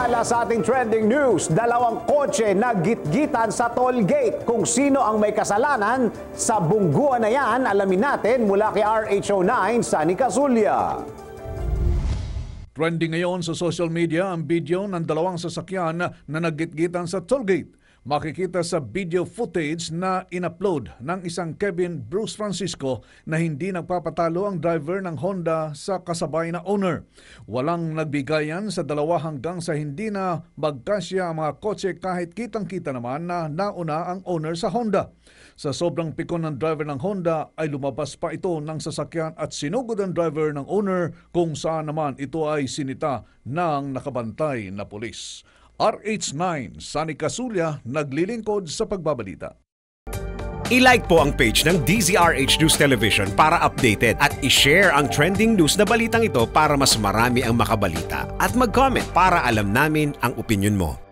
Samantala sa ating trending news, dalawang kotse naggitgitan sa toll gate. Kung sino ang may kasalanan sa bungguan na yan, alamin natin mula kay RH09 Sunny Casulia. Trending ngayon sa social media ang video ng dalawang sasakyan na naggitgitan sa toll gate. Makikita sa video footage na in-upload ng isang Kevin Bruce Francisco na hindi nagpapatalo ang driver ng Honda sa kasabay na owner. Walang nagbigayan sa dalawa hanggang sa hindi na magkasya ang mga kotse kahit kitang-kita naman na nauna ang owner sa Honda. Sa sobrang pikon ng driver ng Honda ay lumabas pa ito ng sasakyan at sinugod ang driver ng owner kung saan naman ito ay sinita ng nakabantay na pulis. RH9 Sunny Casulia naglilingkod sa pagbabalita. I-like po ang page ng DZRH News Television para updated at i-share ang trending news na balitang ito para mas marami ang makabalita at mag-comment para alam namin ang opinion mo.